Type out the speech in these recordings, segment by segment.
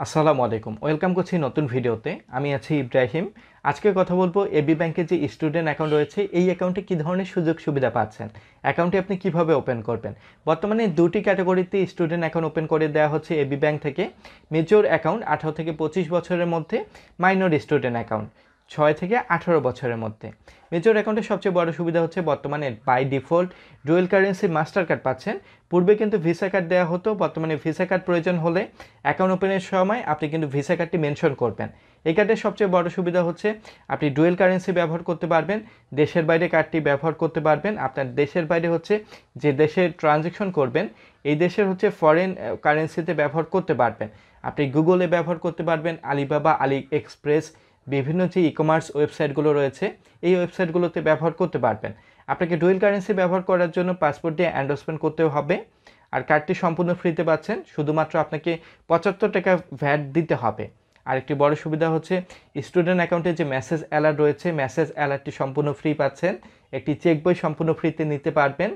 আসসালামু আলাইকুম। ওয়েলকাম করছি নতুন ভিডিওতে। আমি আছি ইব্রাহিম। আজকে কথা বলবো এবি ব্যাংকের যে স্টুডেন্ট অ্যাকাউন্ট রয়েছে, এই অ্যাকাউন্টে কী ধরনের সুযোগ সুবিধা পাচ্ছেন। অ্যাকাউন্টটি আপনি কিভাবে ওপেন করবেন। বর্তমানে দুটি ক্যাটাগরিতে স্টুডেন্ট অ্যাকাউন্ট ওপেন করে দেওয়া হচ্ছে এবি ব্যাংক থেকে। মেজর অ্যাকাউন্ট 18 থেকে 25 বছরের মধ্যে, মাইনর স্টুডেন্ট অ্যাকাউন্ট 6 থেকে 18 বছরের মধ্যে। মেজর অ্যাকাউন্টের সবচেয়ে বড় সুবিধা হচ্ছে বর্তমানে by default dual currency Mastercard পাচ্ছেন। পূর্বে কিন্তু ভিসা কার্ড দেওয়া হতো, বর্তমানে ভিসা কার্ড প্রয়োজন হলে অ্যাকাউন্ট ওপেনের সময় আপনি কিন্তু ভিসা কার্ডটি মেনশন করবেন। এই কার্ডের সবচেয়ে বড় সুবিধা হচ্ছে আপনি ডুয়েল কারেন্সি ব্যবহার করতে পারবেন, দেশের বাইরে কার্ডটি ব্যবহার করতে পারবেন। আপনার দেশের বাইরে হচ্ছে যে দেশে ট্রানজ্যাকশন করবেন, এই দেশের হচ্ছে ফরেন কারেন্সিতে ব্যবহার করতে পারবেন। আপনি গুগলে ব্যবহার করতে পারবেন, আলিবাবা, আলি এক্সপ্রেস, বিভিন্ন যে ই কমার্স ওয়েবসাইটগুলো রয়েছে এই ওয়েবসাইটগুলোতে ব্যবহার করতে পারবেন। আপনাকে ডুয়েল কারেন্সি ব্যবহার করার জন্য পাসপোর্ট দিয়ে এন্ডোর্সমেন্ট করতে হবে। আর কার্ডটি সম্পূর্ণ ফ্রিতে পাচ্ছেন, শুধুমাত্র আপনাকে 75 টাকা ভ্যাট দিতে হবে। আরেকটি বড় সুবিধা হচ্ছে স্টুডেন্ট অ্যাকাউন্টে যে মেসেজ অ্যালার্ট রয়েছে, মেসেজ অ্যালার্টটি সম্পূর্ণ ফ্রি পাচ্ছেন। একটি চেক বই সম্পূর্ণ ফ্রিতে নিতে পারবেন।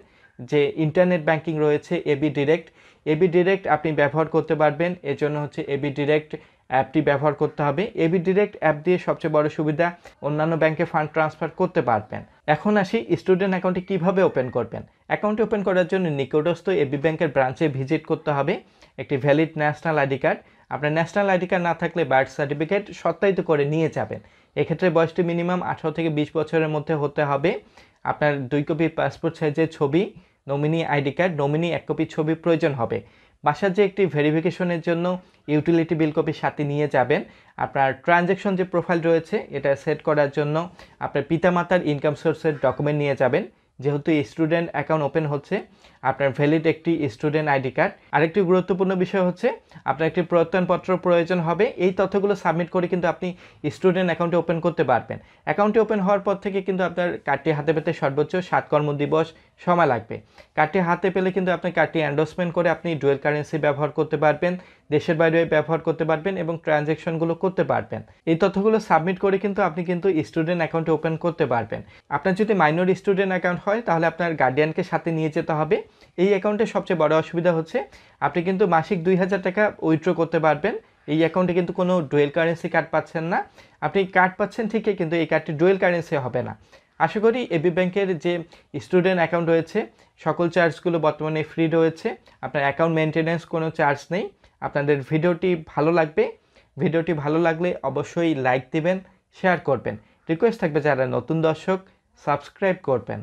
যে ইন্টারনেট ব্যাংকিং রয়েছে এবি ডিরেক্ট আপনি ব্যবহার করতে পারবেন। এজন্য হচ্ছে এবি ডিরেক্ট অ্যাপটি ব্যবহার করতে হবে। এবি ডিরেক্ট অ্যাপ দিয়ে সবচেয়ে বড় সুবিধা অন্যান্য ব্যাংকে ফান্ড ট্রান্সফার করতে পারবেন। এখন আসি স্টুডেন্ট অ্যাকাউন্টটি কীভাবে ওপেন করবেন। অ্যাকাউন্ট ওপেন করার জন্য নিকটস্থ এবি ব্যাংকের ব্রাঞ্চে ভিজিট করতে হবে। একটি ভ্যালিড ন্যাশনাল আইডি কার্ড, আপনার ন্যাশনাল আইডি কার্ড না থাকলে বার্থ সার্টিফিকেট সত্যায়িত করে নিয়ে যাবেন। এক্ষেত্রে বয়সটি মিনিমাম 18 থেকে 20 বছরের মধ্যে হতে হবে। আপনার 2 কপি পাসপোর্ট সাইজের ছবি, nominee ID card, nominee 1 copy ছবি প্রয়োজন হবে। বাসার যে একটি ভেরিফিকেশনের জন্য ইউটিলিটি বিল কপি সাথে নিয়ে যাবেন। আপনার ট্রানজ্যাকশন যে প্রোফাইল রয়েছে এটা সেট করার জন্য আপনার পিতামাতার ইনকাম সোর্সের ডকুমেন্ট নিয়ে যাবেন। যেহেতু স্টুডেন্ট অ্যাকাউন্ট ওপেন হচ্ছে, আপনার ভ্যালিড একটি স্টুডেন্ট আইডি কার্ড। আরেকটি গুরুত্বপূর্ণ বিষয় হচ্ছে আপনার একটি প্রত্যয়নপত্র প্রয়োজন হবে। এই তথ্যগুলো সাবমিট করে কিন্তু আপনি স্টুডেন্ট অ্যাকাউন্টে ওপেন করতে পারবেন। অ্যাকাউন্টে ওপেন হওয়ার পর থেকে কিন্তু আপনার কার্ডটি হাতে পেতে সর্বোচ্চ 7 কর্মদিবস সময় লাগবে। কার্ডটি হাতে পেলে কিন্তু আপনি কার্ডটি এন্ডোর্সমেন্ট করে আপনি ডুয়েল কারেন্সি ব্যবহার করতে পারবেন, দেশের বাইরে ব্যবহার করতে পারবেন এবং ট্রানজ্যাকশনগুলো করতে পারবেন। এই তথ্যগুলো সাবমিট করে কিন্তু আপনি কিন্তু স্টুডেন্ট অ্যাকাউন্টে ওপেন করতে পারবেন। আপনার যদি মাইনর স্টুডেন্ট অ্যাকাউন্ট হয় তাহলে আপনার গার্ডিয়ানকে সাথে নিয়ে যেতে হবে। এই অ্যাকাউন্টের সবচেয়ে বড় অসুবিধা হচ্ছে আপনি কিন্তু মাসিক 2000 টাকা উইথড্র করতে পারবেন। এই অ্যাকাউন্টে কিন্তু কোনো ডুয়েল কারেন্সি কার্ড পাচ্ছেন না। আপনি কার্ড পাচ্ছেন ঠিকই, কিন্তু এই কার্ডটি ডুয়েল কারেন্সি হবে না। আশা করি এবি ব্যাংকের যে স্টুডেন্ট অ্যাকাউন্ট রয়েছে সকল চার্জগুলো বর্তমানে ফ্রি রয়েছে। আপনার অ্যাকাউন্ট মেনটেন্যান্স কোনো চার্জ নেই। আপনাদের ভিডিওটি ভালো লাগবে। ভিডিওটি ভালো লাগলে অবশ্যই লাইক দিবেন, শেয়ার করবেন। রিকোয়েস্ট থাকবে যারা নতুন দর্শক সাবস্ক্রাইব করবেন।